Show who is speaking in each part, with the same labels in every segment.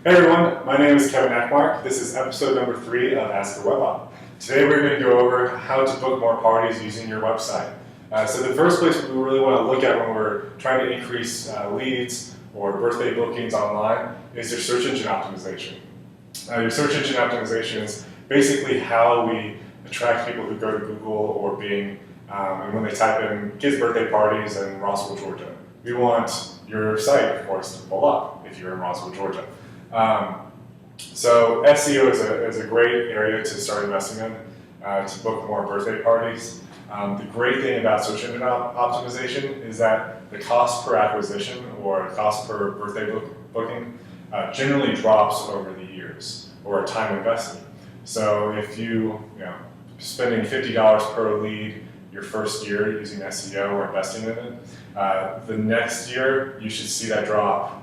Speaker 1: Hey everyone, my name is Kevin Ackmark. This is episode number 3 of Ask a Web App. Today we're going to go over how to book more parties using your website. So the first place we really want to look at when we're trying to increase leads or birthday bookings online is your search engine optimization. Your search engine optimization is basically how we attract people who go to Google or Bing and when they type in kids' birthday parties in Rossville, Georgia. We want your site, of course, to pull up if you're in Rossville, Georgia. So SEO is a great area to start investing in to book more birthday parties. The great thing about search engine optimization is that the cost per acquisition or cost per birthday booking generally drops over the years or time invested. So if you spending $50 per lead your first year using SEO or investing in it, the next year you should see that drop,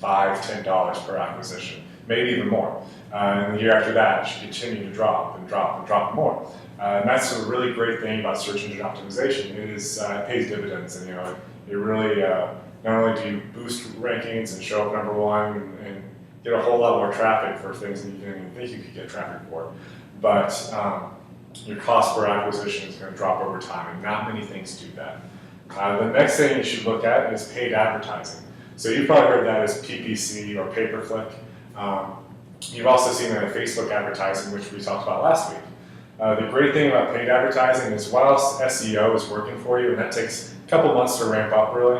Speaker 1: $5, $10 per acquisition, maybe even more. And the year after that, it should continue to drop and drop and drop more. And that's a really great thing about search engine optimization. It pays dividends, and it really not only do you boost rankings and show up number one and get a whole lot more traffic for things that you didn't even think you could get traffic for, but your cost per acquisition is going to drop over time, and not many things do that. The next thing you should look at is paid advertising. So you've probably heard that as PPC or pay-per-click. You've also seen that in Facebook advertising, which we talked about last week. The great thing about paid advertising is while SEO is working for you, and that takes a couple months to ramp up really,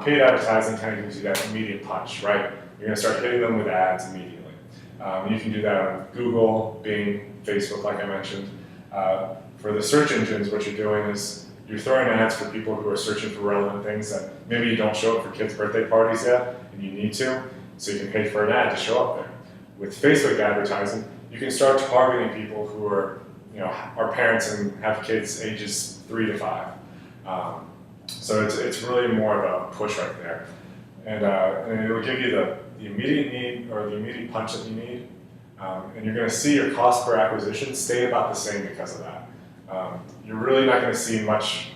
Speaker 1: paid advertising kind of gives you that immediate punch, right? You're going to start hitting them with ads immediately. You can do that on Google, Bing, Facebook, like I mentioned. For the search engines, what you're doing is you're throwing ads for people who are searching for relevant things that maybe you don't show up for kids' birthday parties yet, and you need to, so you can pay for an ad to show up there. With Facebook advertising, you can start targeting people who are parents and have kids ages 3 to 5. So it's really more of a push right there. And it'll give you the immediate need or the immediate punch that you need. And you're going to see your cost per acquisition stay about the same because of that. You're really not going to see much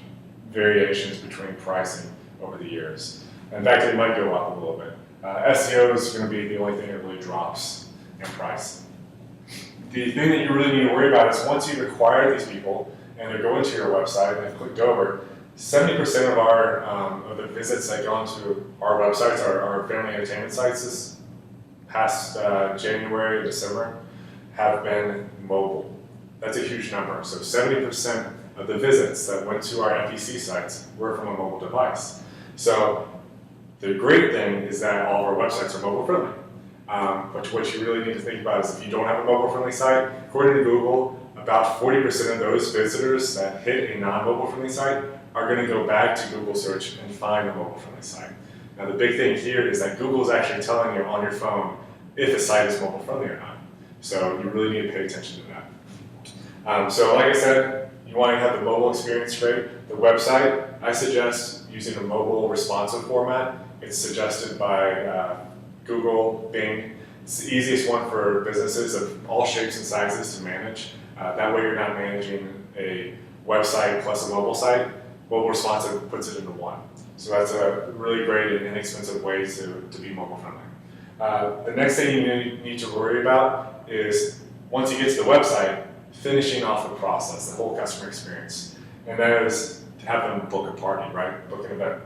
Speaker 1: variations between pricing over the years. In fact, it might go up a little bit. SEO is going to be the only thing that really drops in price. The thing that you really need to worry about is once you've acquired these people and they're going to your website and they've clicked over, 70% of the visits that go onto our websites, our family entertainment sites this past January, December, have been mobile. That's a huge number. So 70% of the visits that went to our FEC sites were from a mobile device. So the great thing is that all of our websites are mobile friendly. But what you really need to think about is if you don't have a mobile friendly site, according to Google, about 40% of those visitors that hit a non-mobile friendly site are going to go back to Google search and find a mobile friendly site. Now the big thing here is that Google is actually telling you on your phone if a site is mobile friendly or not. So you really need to pay attention to that. So like I said, you want to have the mobile experience great. The website, I suggest using a mobile responsive format. It's suggested by Google, Bing. It's the easiest one for businesses of all shapes and sizes to manage. That way you're not managing a website plus a mobile site. Mobile responsive puts it into one. So that's a really great and inexpensive way to be mobile friendly. The next thing you need to worry about is once you get to the website, finishing off the process, the whole customer experience. And that is to have them book a party, right? Book an event.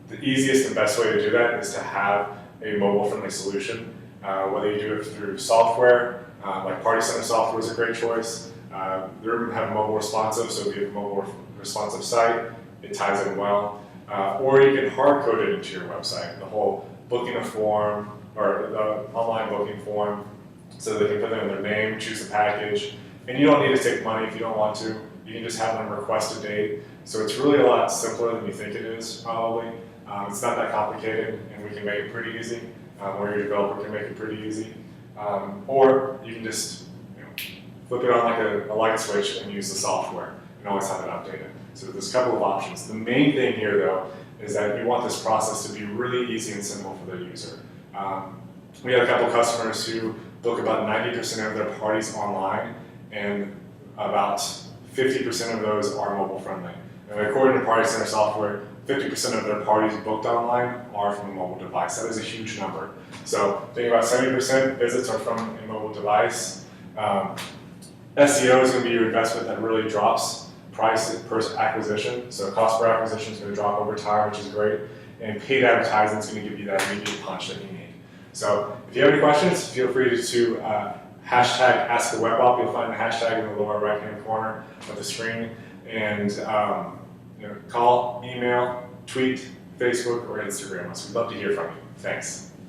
Speaker 1: The easiest and best way to do that is to have a mobile-friendly solution. Whether you do it through software, like Party Center software is a great choice. They have mobile responsive, so if you have a mobile responsive site, it ties in well. Or you can hard code it into your website, the whole booking a form or the online booking form, so they can put in their name, choose a package, and you don't need to take money if you don't want to. You can just have them request a date. So it's really a lot simpler than you think it is, probably. It's not that complicated, and we can make it pretty easy, or your developer can make it pretty easy. Or you can just flip it on like a light switch and use the software and always have it updated. So there's a couple of options. The main thing here, though, is that you want this process to be really easy and simple for the user. We have a couple customers who book about 90% of their parties online, and about 50% of those are mobile friendly. And according to Party Center software, 50% of their parties booked online are from a mobile device. That is a huge number. So think about 70% visits are from a mobile device. SEO is going to be your investment that really drops price per acquisition. So cost per acquisition is going to drop over time, which is great. And paid advertising is going to give you that immediate punch that you need. So if you have any questions, feel free to hashtag #AskAWebOp. You'll find the hashtag in the lower right-hand corner of the screen. And call, email, tweet, Facebook, or Instagram us. We'd love to hear from you. Thanks.